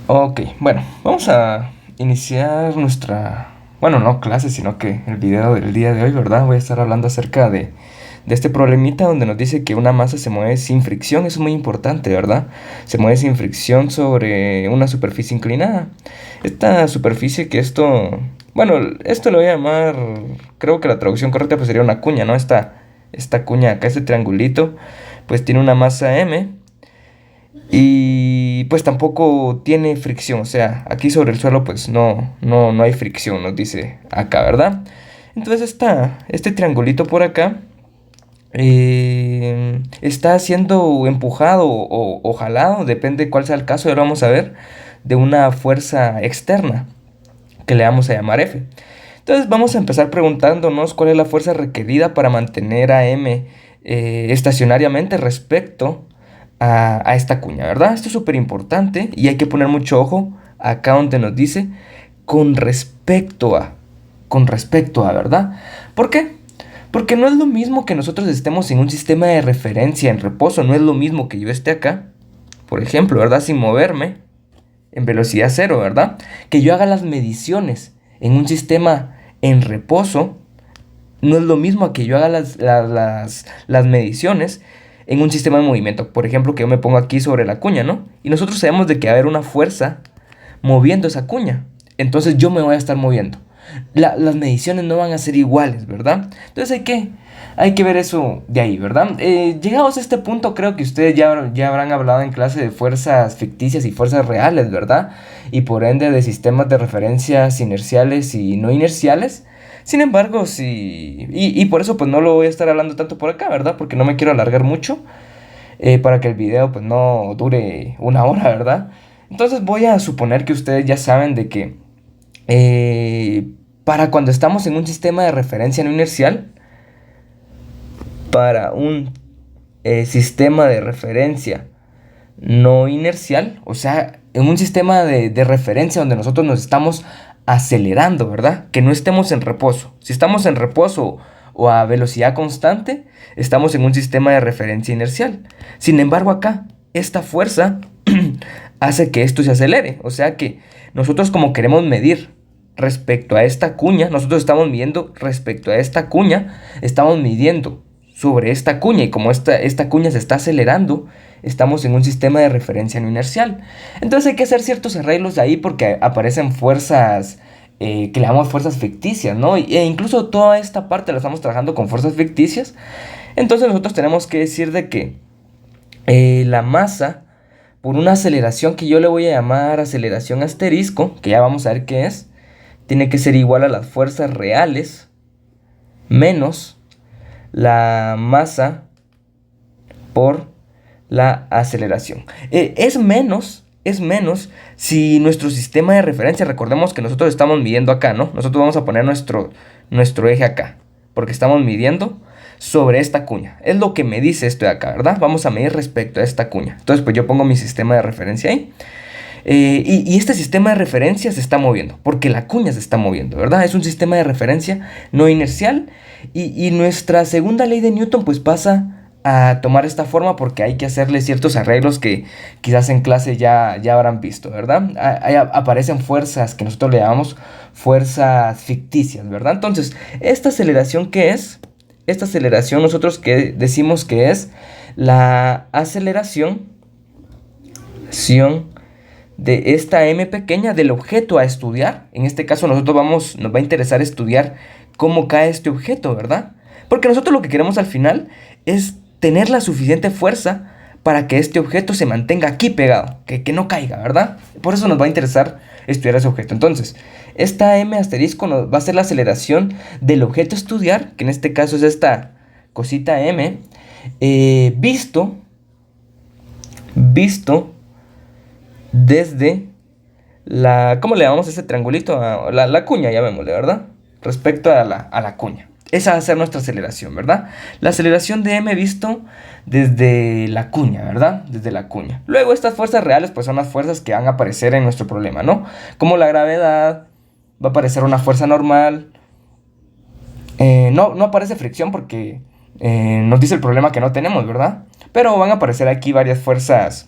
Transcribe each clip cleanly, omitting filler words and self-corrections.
Ok, bueno, vamos a iniciar nuestra, bueno, no clase, sino que el video del día de hoy, ¿verdad? Voy a estar hablando acerca de este problemita donde nos dice que una masa se mueve sin fricción, eso es muy importante, ¿verdad? Se mueve sin fricción sobre una superficie inclinada. Esta superficie que esto, bueno, esto lo voy a llamar, creo que la traducción correcta pues sería una cuña, ¿no? Esta cuña acá, este triangulito, pues tiene una masa m. Y pues tampoco tiene fricción, o sea, aquí sobre el suelo pues no hay fricción, nos dice acá, ¿verdad? Entonces este triangulito por acá está siendo empujado o jalado, depende cuál sea el caso, ya lo vamos a ver, de una fuerza externa que le vamos a llamar F. Entonces vamos a empezar preguntándonos cuál es la fuerza requerida para mantener a M estacionariamente respecto a esta cuña, ¿verdad? Esto es súper importante y hay que poner mucho ojo acá donde nos dice con respecto a, con respecto a, ¿verdad? ¿Por qué? Porque no es lo mismo que nosotros estemos en un sistema de referencia en reposo, no es lo mismo que yo esté acá, por ejemplo, ¿verdad? Sin moverme en velocidad cero, ¿verdad? Que yo haga las mediciones en un sistema en reposo no es lo mismo a que yo haga las mediciones en un sistema de movimiento. Por ejemplo, que yo me pongo aquí sobre la cuña, ¿no? Y nosotros sabemos de que va a haber una fuerza moviendo esa cuña. Entonces yo me voy a estar moviendo. Las mediciones no van a ser iguales, ¿verdad? Entonces hay que ver eso de ahí, ¿verdad? Llegados a este punto, creo que ustedes ya habrán hablado en clase de fuerzas ficticias y fuerzas reales, ¿verdad? Y por ende de sistemas de referencias inerciales y no inerciales. Sin embargo, sí. Y por eso pues no lo voy a estar hablando tanto por acá, ¿verdad? Porque no me quiero alargar mucho para que el video pues no dure una hora, ¿verdad? Entonces voy a suponer que ustedes ya saben de que eh, para cuando estamos en un sistema de referencia no inercial, para un sistema de referencia no inercial, o sea, en un sistema de referencia donde nosotros nos estamos acelerando, ¿verdad? Que no estemos en reposo. Si estamos en reposo o a velocidad constante, estamos en un sistema de referencia inercial. Sin embargo, acá, esta fuerza hace que esto se acelere. O sea que nosotros como queremos medir respecto a esta cuña, nosotros estamos midiendo respecto a esta cuña, estamos midiendo sobre esta cuña y como esta cuña se está acelerando, estamos en un sistema de referencia no inercial. Entonces hay que hacer ciertos arreglos de ahí porque aparecen fuerzas que le llamamos fuerzas ficticias, ¿no? E incluso toda esta parte la estamos trabajando con fuerzas ficticias. Entonces nosotros tenemos que decir de que la masa, por una aceleración que yo le voy a llamar aceleración asterisco, que ya vamos a ver qué es, tiene que ser igual a las fuerzas reales menos la masa por la aceleración. Es menos si nuestro sistema de referencia, recordemos que nosotros estamos midiendo acá, ¿no? Nosotros vamos a poner nuestro eje acá, porque estamos midiendo sobre esta cuña. Es lo que me dice esto de acá, ¿verdad? Vamos a medir respecto a esta cuña. Entonces, pues yo pongo mi sistema de referencia ahí. Y este sistema de referencia se está moviendo, porque la cuña se está moviendo, ¿verdad? Es un sistema de referencia no inercial y nuestra segunda ley de Newton pues pasa a tomar esta forma porque hay que hacerle ciertos arreglos que quizás en clase ya habrán visto, ¿verdad? Ahí aparecen fuerzas que nosotros le llamamos fuerzas ficticias, ¿verdad? Entonces, ¿esta aceleración qué es? Esta aceleración nosotros que decimos que es la aceleración de esta m pequeña del objeto a estudiar. En este caso nos va a interesar estudiar cómo cae este objeto, ¿verdad? Porque nosotros lo que queremos al final es tener la suficiente fuerza para que este objeto se mantenga aquí pegado, que no caiga, ¿verdad? Por eso nos va a interesar estudiar ese objeto. Entonces, esta m asterisco va a ser la aceleración del objeto a estudiar, que en este caso es esta cosita m, visto desde ¿cómo le llamamos a ese triangulito? La cuña, llamémosle, ¿verdad? Respecto a la cuña. Esa va a ser nuestra aceleración, ¿verdad? La aceleración de m visto desde la cuña, ¿verdad? Desde la cuña. Luego estas fuerzas reales pues son las fuerzas que van a aparecer en nuestro problema, ¿no? Como la gravedad, va a aparecer una fuerza normal. No aparece fricción porque nos dice el problema que no tenemos, ¿verdad? Pero van a aparecer aquí varias fuerzas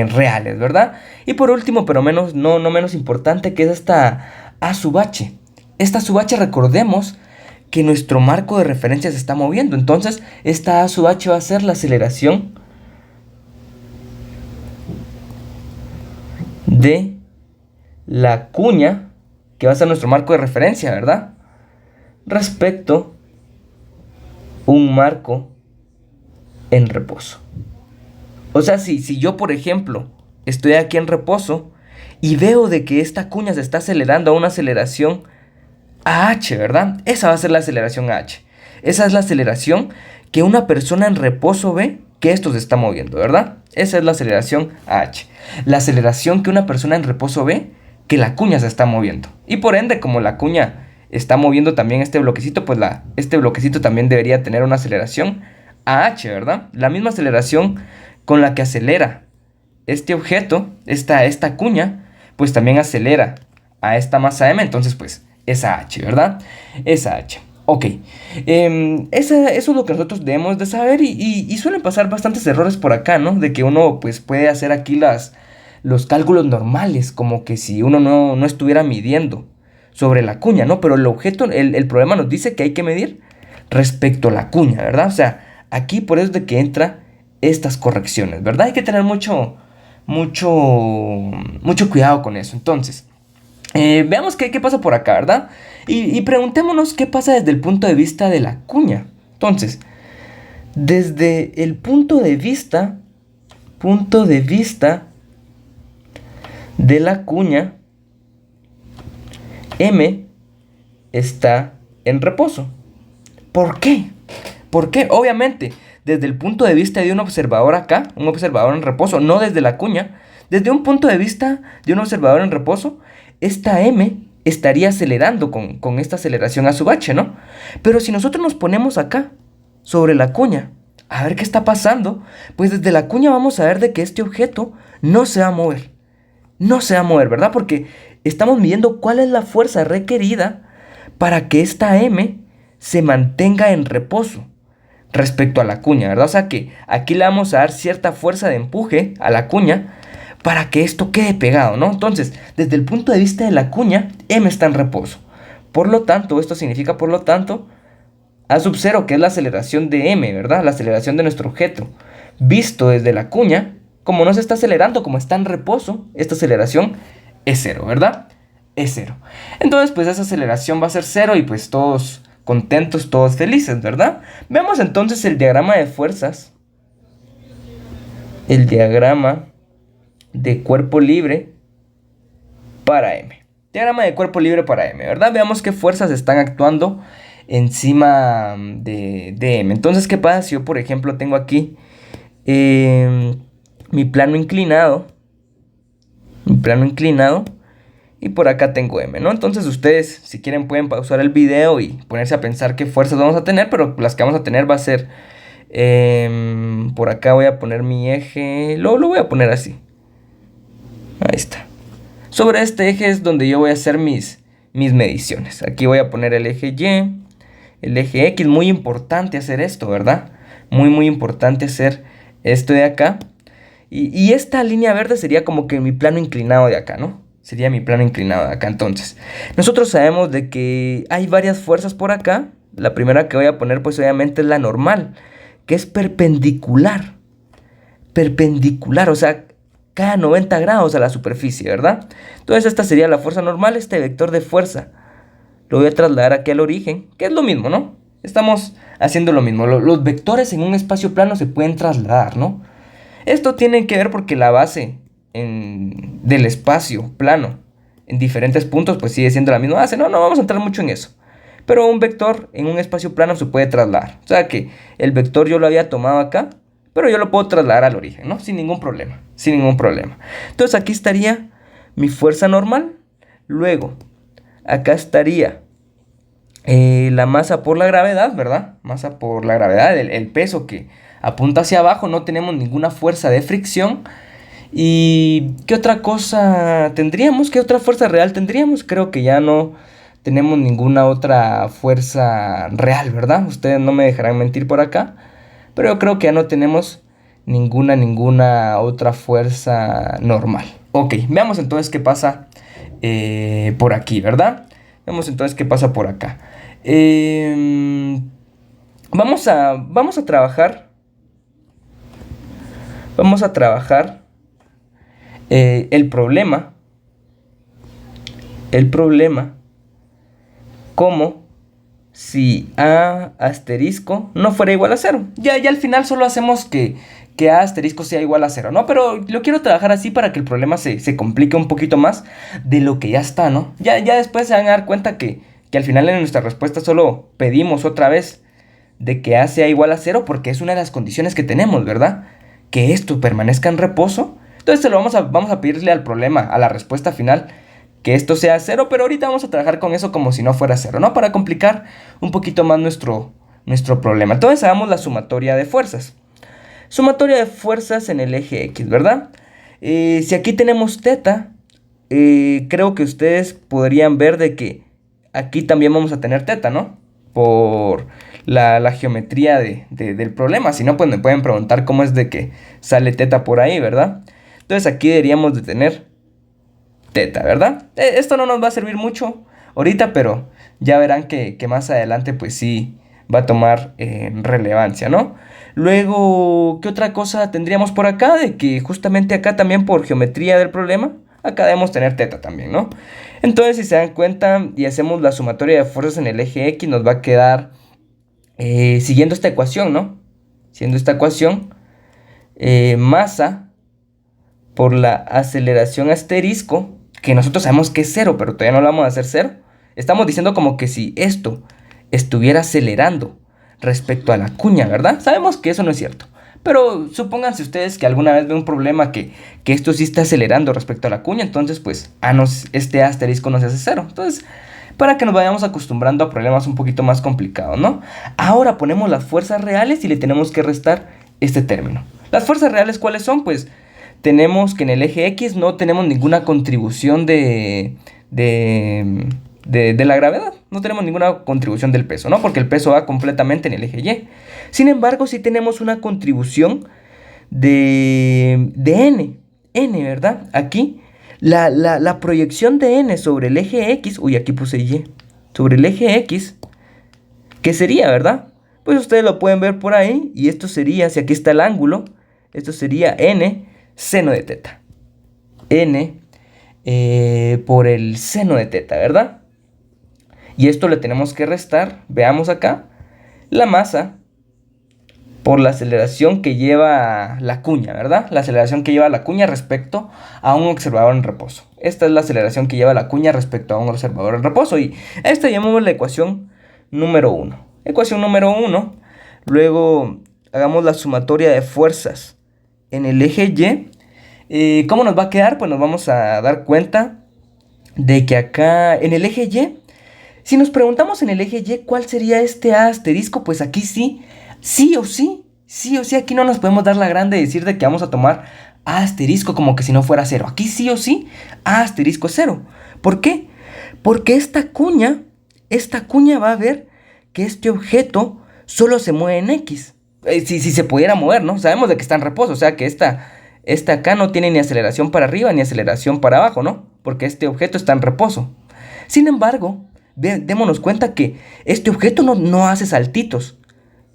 reales, ¿verdad? Y por último, pero no menos importante, que es esta A sub h. Esta sub h, recordemos que nuestro marco de referencia se está moviendo. Entonces, esta A sub h va a ser la aceleración de la cuña, que va a ser nuestro marco de referencia, ¿verdad? Respecto a un marco en reposo. O sea, si yo, por ejemplo, estoy aquí en reposo y veo de que esta cuña se está acelerando a una aceleración AH, ¿verdad? Esa va a ser la aceleración AH. Esa es la aceleración que una persona en reposo ve que esto se está moviendo, ¿verdad? Esa es la aceleración AH. La aceleración que una persona en reposo ve que la cuña se está moviendo. Y por ende, como la cuña está moviendo también este bloquecito, pues este bloquecito también debería tener una aceleración AH, ¿verdad? La misma aceleración con la que acelera este objeto, esta cuña, pues también acelera a esta masa m, entonces pues esa h, ¿verdad? Esa h. Ok, eso es lo que nosotros debemos de saber y suelen pasar bastantes errores por acá, ¿no? De que uno pues puede hacer aquí los cálculos normales, como que si uno no estuviera midiendo sobre la cuña, ¿no? Pero el objeto, el problema nos dice que hay que medir respecto a la cuña, ¿verdad? O sea, aquí por eso es de que entra estas correcciones, ¿verdad? Hay que tener mucho cuidado con eso. Entonces, veamos qué pasa por acá, ¿verdad? Y preguntémonos qué pasa desde el punto de vista de la cuña. Entonces, desde el punto de vista de la cuña, M está en reposo. ¿Por qué? ¿Por qué? Obviamente, desde el punto de vista de un observador acá, un observador en reposo, no desde la cuña, desde un punto de vista de un observador en reposo, esta M estaría acelerando con esta aceleración a sub h, ¿no? Pero si nosotros nos ponemos acá, sobre la cuña, a ver qué está pasando, pues desde la cuña vamos a ver de que este objeto no se va a mover. No se va a mover, ¿verdad? Porque estamos midiendo cuál es la fuerza requerida para que esta M se mantenga en reposo respecto a la cuña, ¿verdad? O sea que aquí le vamos a dar cierta fuerza de empuje a la cuña para que esto quede pegado, ¿no? Entonces, desde el punto de vista de la cuña, M está en reposo. Por lo tanto, esto significa, por lo tanto, A sub 0, que es la aceleración de M, ¿verdad? La aceleración de nuestro objeto. Visto desde la cuña, como no se está acelerando, como está en reposo, esta aceleración es 0, ¿verdad? Es 0. Entonces, pues esa aceleración va a ser 0 y pues todos contentos, todos felices, ¿verdad? Veamos entonces el diagrama de fuerzas. El diagrama de cuerpo libre para M. Diagrama de cuerpo libre para M, ¿verdad? Veamos qué fuerzas están actuando encima de M. Entonces, ¿qué pasa si yo, por ejemplo, tengo aquí mi plano inclinado? Y por acá tengo M, ¿no? Entonces ustedes, si quieren, pueden pausar el video y ponerse a pensar qué fuerzas vamos a tener, pero las que vamos a tener va a ser... por acá voy a poner mi eje, lo voy a poner así. Ahí está. Sobre este eje es donde yo voy a hacer mis mediciones. Aquí voy a poner el eje Y, el eje X. Muy importante hacer esto, ¿verdad? Muy importante hacer esto de acá. Y esta línea verde sería como que mi plano inclinado de acá, ¿no? Sería mi plano inclinado de acá. Entonces, nosotros sabemos de que hay varias fuerzas por acá. La primera que voy a poner, pues obviamente es la normal, que es perpendicular. Perpendicular, o sea, cada 90 grados a la superficie, ¿verdad? Entonces esta sería la fuerza normal, este vector de fuerza. Lo voy a trasladar aquí al origen, que es lo mismo, ¿no? Estamos haciendo lo mismo. Los vectores en un espacio plano se pueden trasladar, ¿no? Esto tiene que ver porque la base del espacio plano en diferentes puntos pues sigue siendo la misma base. No vamos a entrar mucho en eso. Pero un vector en un espacio plano se puede trasladar. O sea que el vector yo lo había tomado acá, pero yo lo puedo trasladar al origen, ¿no? Sin ningún problema. Entonces aquí estaría mi fuerza normal. Luego, acá estaría la masa por la gravedad, ¿verdad? Masa por la gravedad, el peso que apunta hacia abajo. No tenemos ninguna fuerza de fricción. ¿Y qué otra cosa tendríamos? ¿Qué otra fuerza real tendríamos? Creo que ya no tenemos ninguna otra fuerza real, ¿verdad? Ustedes no me dejarán mentir por acá. Pero yo creo que ya no tenemos ninguna otra fuerza normal. Ok, veamos entonces qué pasa por aquí, ¿verdad? Veamos entonces qué pasa por acá. Vamos a trabajar. Vamos a trabajar el problema. El problema como si A asterisco no fuera igual a 0. Ya al final solo hacemos que A asterisco sea igual a 0, ¿no? Pero lo quiero trabajar así para que el problema se complique un poquito más de lo que ya está, ¿no? Ya después se van a dar cuenta que al final en nuestra respuesta solo pedimos otra vez de que A sea igual a 0 porque es una de las condiciones que tenemos, ¿verdad? Que esto permanezca en reposo. Entonces vamos a pedirle al problema, a la respuesta final, que esto sea 0, pero ahorita vamos a trabajar con eso como si no fuera 0, ¿no? Para complicar un poquito más nuestro problema. Entonces hagamos la sumatoria de fuerzas. Sumatoria de fuerzas en el eje X, ¿verdad? Si aquí tenemos teta, creo que ustedes podrían ver de que aquí también vamos a tener teta, ¿no? Por la geometría del problema. Si no, pues me pueden preguntar cómo es de que sale teta por ahí, ¿verdad? Entonces aquí deberíamos de tener teta, ¿verdad? Esto no nos va a servir mucho ahorita, pero ya verán que más adelante pues sí va a tomar relevancia, ¿no? Luego, ¿qué otra cosa tendríamos por acá? De que justamente acá también por geometría del problema, acá debemos tener teta también, ¿no? Entonces, si se dan cuenta y hacemos la sumatoria de fuerzas en el eje X, nos va a quedar siguiendo esta ecuación, ¿no? Siguiendo esta ecuación, masa por la aceleración asterisco, que nosotros sabemos que es 0, pero todavía no lo vamos a hacer 0. Estamos diciendo como que si esto estuviera acelerando respecto a la cuña, ¿verdad? Sabemos que eso no es cierto. Pero supónganse ustedes que alguna vez ven un problema que esto sí está acelerando respecto a la cuña, entonces pues este asterisco nos hace 0. Entonces, para que nos vayamos acostumbrando a problemas un poquito más complicados, ¿no? Ahora ponemos las fuerzas reales y le tenemos que restar este término. ¿Las fuerzas reales cuáles son? Pues tenemos que en el eje X no tenemos ninguna contribución de la gravedad. No tenemos ninguna contribución del peso, ¿no? Porque el peso va completamente en el eje Y. Sin embargo, sí tenemos una contribución de N. N, ¿verdad? Aquí, la proyección de N sobre el eje X... Uy, aquí puse Y. Sobre el eje X, ¿qué sería, verdad? Pues ustedes lo pueden ver por ahí. Y esto sería, si aquí está el ángulo, esto sería N seno de teta. N por el seno de teta, ¿verdad? Y esto le tenemos que restar, veamos acá, la masa por la aceleración que lleva la cuña, ¿verdad? La aceleración que lleva la cuña respecto a un observador en reposo. Esta es la aceleración que lleva la cuña respecto a un observador en reposo. Y a esta llamamos la ecuación número 1. Ecuación número 1. Luego hagamos la sumatoria de fuerzas en el eje Y. ¿Cómo nos va a quedar? Pues nos vamos a dar cuenta de que acá en el eje Y, si nos preguntamos en el eje Y cuál sería este A asterisco, pues aquí sí o sí, aquí no nos podemos dar la grande y decir de que vamos a tomar A asterisco como que si no fuera 0. Aquí sí o sí, A asterisco es 0. ¿Por qué? Porque esta cuña va a ver que este objeto solo se mueve en X. Si se pudiera mover, ¿no? Sabemos de que está en reposo, o sea que esta acá no tiene ni aceleración para arriba ni aceleración para abajo, ¿no? Porque este objeto está en reposo. Sin embargo, démonos cuenta que este objeto no hace saltitos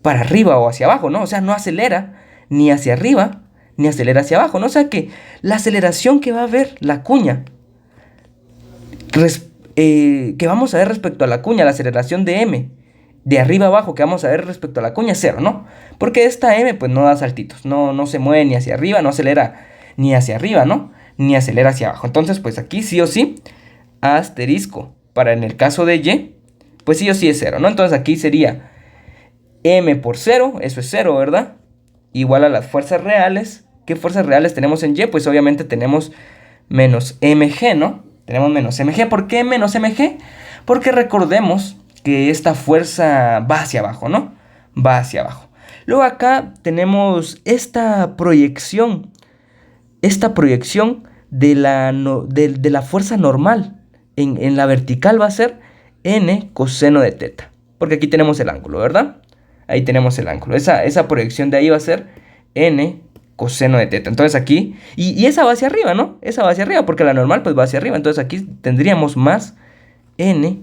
para arriba o hacia abajo, ¿no? O sea, no acelera ni hacia arriba ni acelera hacia abajo, ¿no? O sea que la aceleración que va a ver la cuña, que vamos a ver respecto a la cuña, la aceleración de M, de arriba a abajo que vamos a ver respecto a la cuña, 0, ¿no? Porque esta M pues no da saltitos, no se mueve ni hacia arriba, no acelera ni hacia arriba, ¿no? Ni acelera hacia abajo. Entonces pues aquí sí o sí, asterisco. Para en el caso de Y, pues sí o sí es 0, ¿no? Entonces aquí sería M por 0, eso es 0, ¿verdad? Igual a las fuerzas reales. ¿Qué fuerzas reales tenemos en Y? Pues obviamente tenemos menos mg, ¿no? Tenemos menos mg. ¿Por qué menos mg? Porque recordemos que esta fuerza va hacia abajo, ¿no? Va hacia abajo. Luego acá tenemos esta proyección de la fuerza normal. En la vertical va a ser n coseno de teta. Porque aquí tenemos el ángulo, ¿verdad? Ahí tenemos el ángulo. Esa proyección de ahí va a ser n coseno de teta. Entonces aquí, y esa va hacia arriba, ¿no? Esa va hacia arriba, porque la normal pues va hacia arriba. Entonces aquí tendríamos más n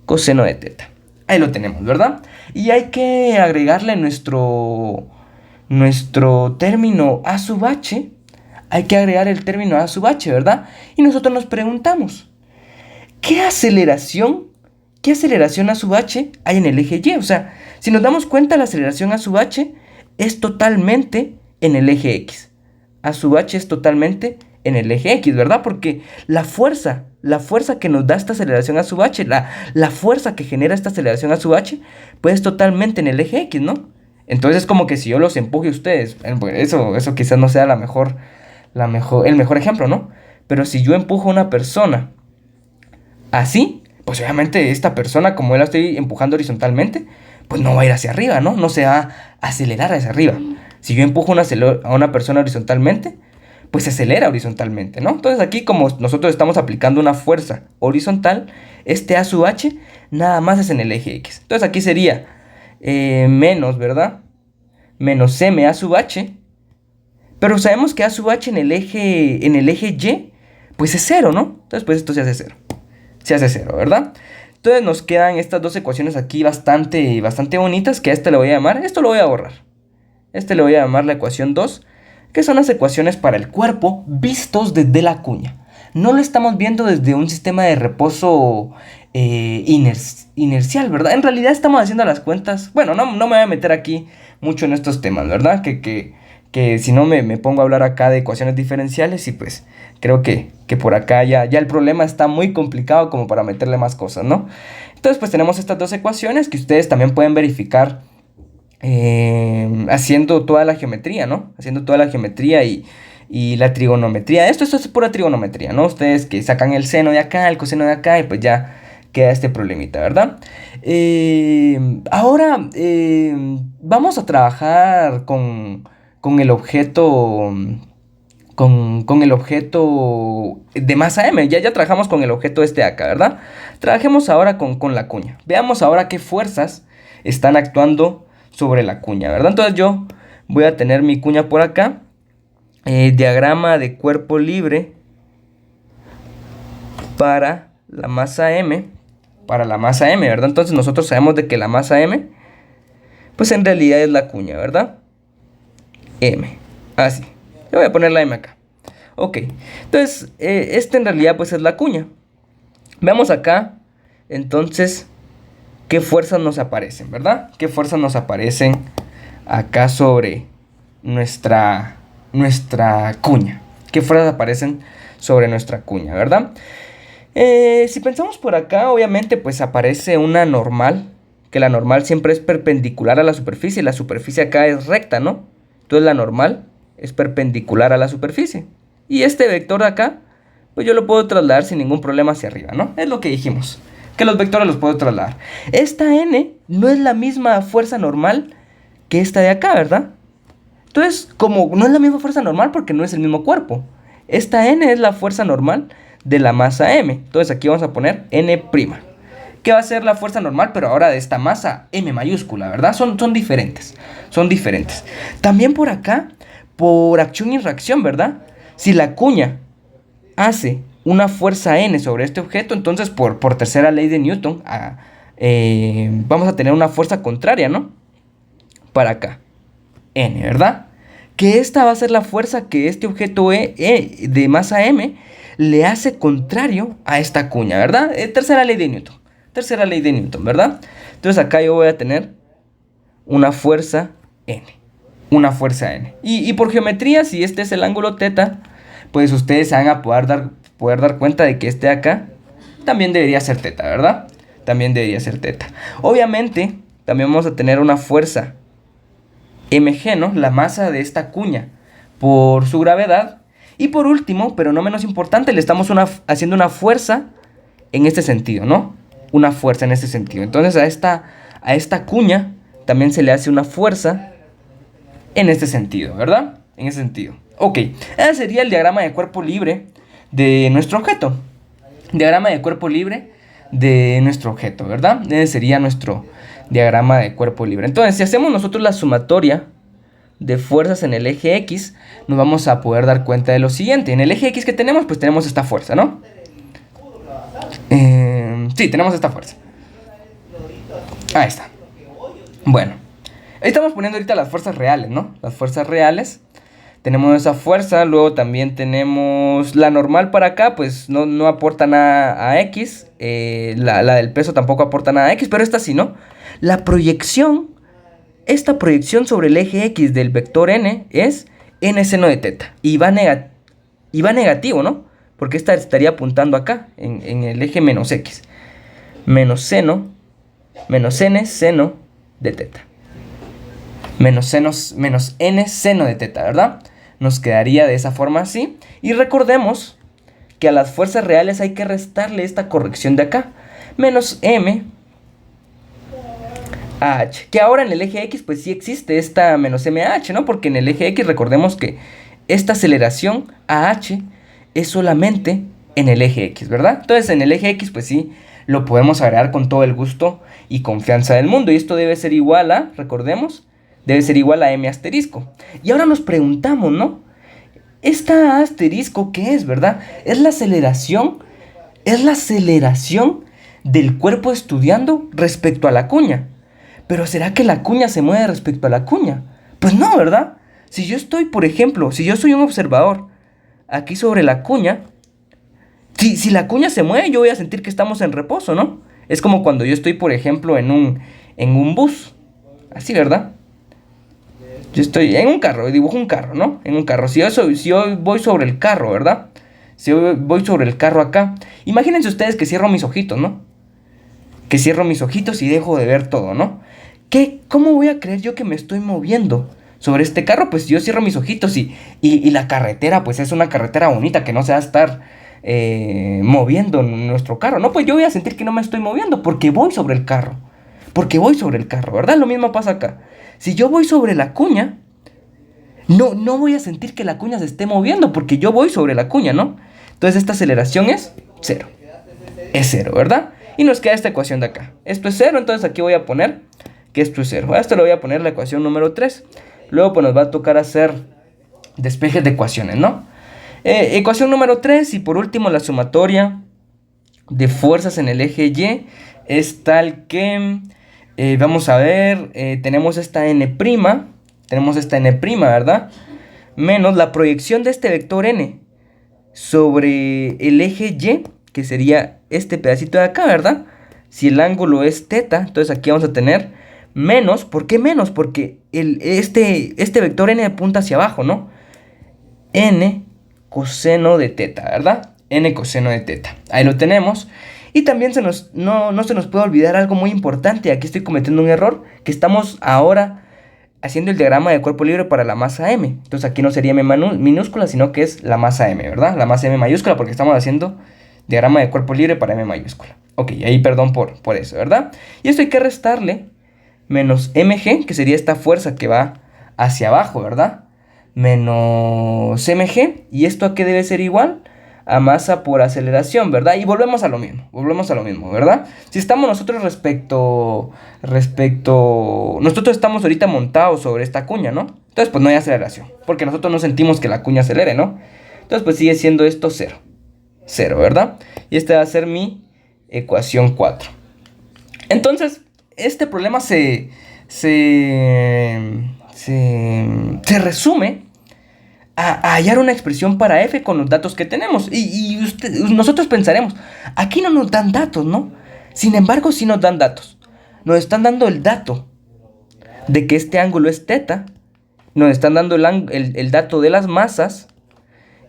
coseno de teta. Ahí lo tenemos, ¿verdad? Y hay que agregarle nuestro término a sub h. Hay que agregar el término a sub h, ¿verdad? Y nosotros nos preguntamos, ¿qué aceleración a sub h hay en el eje y? O sea, si nos damos cuenta, la aceleración a sub h es totalmente en el eje x. A sub h es totalmente en el eje x, ¿verdad? Porque la fuerza que nos da esta aceleración a sub h, la fuerza que genera esta aceleración a sub h, pues es totalmente en el eje x, ¿no? Entonces es como que si yo los empuje a ustedes, eso quizás no sea el mejor ejemplo, ¿no? Pero si yo empujo a una persona así, pues obviamente esta persona, como yo la estoy empujando horizontalmente, pues no va a ir hacia arriba, ¿no? No se va a acelerar hacia arriba. Si yo empujo a una persona horizontalmente, pues se acelera horizontalmente, ¿no? Entonces aquí, como nosotros estamos aplicando una fuerza horizontal, este A sub h nada más es en el eje X. Entonces aquí sería menos, ¿verdad? Menos m A sub h. Pero sabemos que A sub h en el eje Y, pues es 0, ¿no? Entonces pues esto se hace 0. Se hace 0, ¿verdad? Entonces nos quedan estas dos ecuaciones aquí bastante bonitas, que a este le voy a llamar, esto lo voy a borrar. Este le voy a llamar la ecuación 2, que son las ecuaciones para el cuerpo vistos desde la cuña. No lo estamos viendo desde un sistema de reposo inercial, ¿verdad? En realidad estamos haciendo las cuentas. Bueno, no me voy a meter aquí mucho en estos temas, ¿verdad? Que si no me pongo a hablar acá de ecuaciones diferenciales y pues creo que por acá ya el problema está muy complicado como para meterle más cosas, ¿no? Entonces pues tenemos estas dos ecuaciones que ustedes también pueden verificar haciendo toda la geometría, ¿no? Haciendo toda la geometría y la trigonometría. Esto es pura trigonometría, ¿no? Ustedes que sacan el seno de acá, el coseno de acá y pues ya queda este problemita, ¿verdad? Ahora vamos a trabajar con el objeto... Con el objeto de masa m. Ya trabajamos con el objeto este de acá, ¿verdad? Trabajemos ahora con la cuña. Veamos ahora qué fuerzas están actuando sobre la cuña, ¿verdad? Entonces yo voy a tener mi cuña por acá. Diagrama de cuerpo libre para la masa m. Para la masa m, ¿verdad? Entonces nosotros sabemos de que la masa m, pues en realidad es la cuña, ¿verdad? M. Así. Le voy a poner la m acá. Ok. Entonces, este en realidad pues es la cuña. Veamos acá, entonces, qué fuerzas nos aparecen, ¿verdad? ¿Qué fuerzas nos aparecen acá sobre nuestra cuña? ¿Qué fuerzas aparecen sobre nuestra cuña, verdad? Si pensamos por acá, obviamente pues aparece una normal, que la normal siempre es perpendicular a la superficie acá es recta, ¿no? Entonces la normal es perpendicular a la superficie. Y este vector de acá, pues yo lo puedo trasladar sin ningún problema hacia arriba, ¿no? Es lo que dijimos, que los vectores los puedo trasladar. Esta n no es la misma fuerza normal que esta de acá, ¿verdad? Entonces, como no es la misma fuerza normal porque no es el mismo cuerpo, esta n es la fuerza normal de la masa m. Entonces aquí vamos a poner n', que va a ser la fuerza normal, pero ahora de esta masa m mayúscula, ¿verdad? Son diferentes, son diferentes. También por acá, por acción y reacción, ¿verdad? Si la cuña hace una fuerza n sobre este objeto, entonces por tercera ley de Newton vamos a tener una fuerza contraria, ¿no? Para acá, n, ¿verdad? Que esta va a ser la fuerza que este objeto de masa m le hace contrario a esta cuña, ¿verdad? Tercera ley de Newton. Tercera ley de Newton, ¿verdad? Entonces acá yo voy a tener una fuerza n. Una fuerza n. Y por geometría, si este es el ángulo θ, pues ustedes se van a poder dar cuenta de que este de acá también debería ser θ, ¿verdad? También debería ser θ. Obviamente, también vamos a tener una fuerza mg, ¿no? La masa de esta cuña por su gravedad. Y por último, pero no menos importante, le estamos haciendo una fuerza en este sentido, ¿no? Una fuerza en este sentido. Entonces a esta cuña también se le hace una fuerza en este sentido, ¿verdad? En ese sentido. Ok, ese sería el diagrama de cuerpo libre de nuestro objeto. Diagrama de cuerpo libre de nuestro objeto, ¿verdad? Ese sería nuestro diagrama de cuerpo libre. Entonces, si hacemos nosotros la sumatoria de fuerzas en el eje X, nos vamos a poder dar cuenta de lo siguiente. En el eje X que tenemos, pues tenemos esta fuerza, ¿no? Sí, tenemos esta fuerza. Ahí está. Bueno, ahí estamos poniendo ahorita las fuerzas reales, ¿no? Las fuerzas reales. Tenemos esa fuerza, luego también tenemos la normal para acá, pues no aporta nada a X. La del peso tampoco aporta nada a X, pero esta sí, ¿no? La proyección, esta proyección sobre el eje X del vector n es n seno de teta. Y va negativo, ¿no? Porque esta estaría apuntando acá, en el eje menos X. Menos n seno de teta. Menos n seno de teta, ¿verdad? Nos quedaría de esa forma así. Y recordemos que a las fuerzas reales hay que restarle esta corrección de acá. Menos m h. Que ahora en el eje X pues sí existe esta menos mh, ¿no? Porque en el eje X recordemos que esta aceleración ah es solamente en el eje X, ¿verdad? Entonces en el eje X pues sí lo podemos agregar con todo el gusto y confianza del mundo. Y esto debe ser igual a, recordemos, debe ser igual a m asterisco. Y ahora nos preguntamos, ¿no? ¿Esta asterisco qué es, verdad? Es la aceleración del cuerpo estudiando respecto a la cuña. Pero ¿será que la cuña se mueve respecto a la cuña? Pues no, ¿verdad? Si yo estoy, por ejemplo, si yo soy un observador aquí sobre la cuña, si la cuña se mueve, yo voy a sentir que estamos en reposo, ¿no? Es como cuando yo estoy, por ejemplo, en un bus. Así, ¿verdad? Yo estoy en un carro, dibujo un carro, ¿no? En un carro. Si yo voy sobre el carro, ¿verdad? Si yo voy sobre el carro acá. Imagínense ustedes que cierro mis ojitos, ¿no? Que cierro mis ojitos y dejo de ver todo, ¿no? ¿Cómo voy a creer yo que me estoy moviendo sobre este carro? Pues yo cierro mis ojitos y la carretera, pues es una carretera bonita que no se va a estar moviendo nuestro carro. No, pues yo voy a sentir que no me estoy moviendo porque voy sobre el carro. Porque voy sobre el carro, ¿verdad? Lo mismo pasa acá. Si yo voy sobre la cuña, no voy a sentir que la cuña se esté moviendo porque yo voy sobre la cuña, ¿no? Entonces esta aceleración es cero. Es cero, ¿verdad? Y nos queda esta ecuación de acá. Esto es cero, entonces aquí voy a poner que esto es cero. A esto le voy a poner la ecuación número 3. Luego pues nos va a tocar hacer despejes de ecuaciones, ¿no? Ecuación número 3 y por último la sumatoria de fuerzas en el eje Y es tal que, vamos a ver, tenemos esta n', ¿verdad? Menos la proyección de este vector n sobre el eje Y, que sería este pedacito de acá, ¿verdad? Si el ángulo es teta, entonces aquí vamos a tener menos. ¿Por qué menos? Porque este vector n apunta hacia abajo, ¿no? N coseno de teta, ¿verdad? N coseno de teta. Ahí lo tenemos. Y también no se nos puede olvidar algo muy importante. Aquí estoy cometiendo un error, que estamos ahora haciendo el diagrama de cuerpo libre para la masa m. Entonces aquí no sería m minúscula, sino que es la masa m, ¿verdad? La masa m mayúscula, porque estamos haciendo diagrama de cuerpo libre para m mayúscula. Ok, ahí perdón por eso, ¿verdad? Y esto hay que restarle menos mg, que sería esta fuerza que va hacia abajo, ¿verdad? Menos mg, y esto a qué debe ser igual a masa por aceleración, ¿verdad? Y volvemos a lo mismo, ¿verdad? Si estamos nosotros nosotros estamos ahorita montados sobre esta cuña, ¿no? Entonces pues no hay aceleración, porque nosotros no sentimos que la cuña acelere, ¿no? Entonces pues sigue siendo esto cero, ¿verdad? Y esta va a ser mi ecuación 4. Entonces este problema se resume a hallar una expresión para f con los datos que tenemos. Y nosotros pensaremos, aquí no nos dan datos, ¿no? Sin embargo, sí nos dan datos. Nos están dando el dato de que este ángulo es teta. Nos están dando el dato de las masas.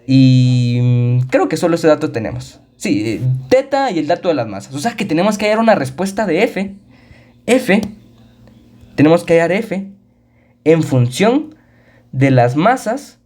Y creo que solo ese dato tenemos. Sí, teta y el dato de las masas. O sea que tenemos que hallar una respuesta de f. Tenemos que hallar f en función de las masas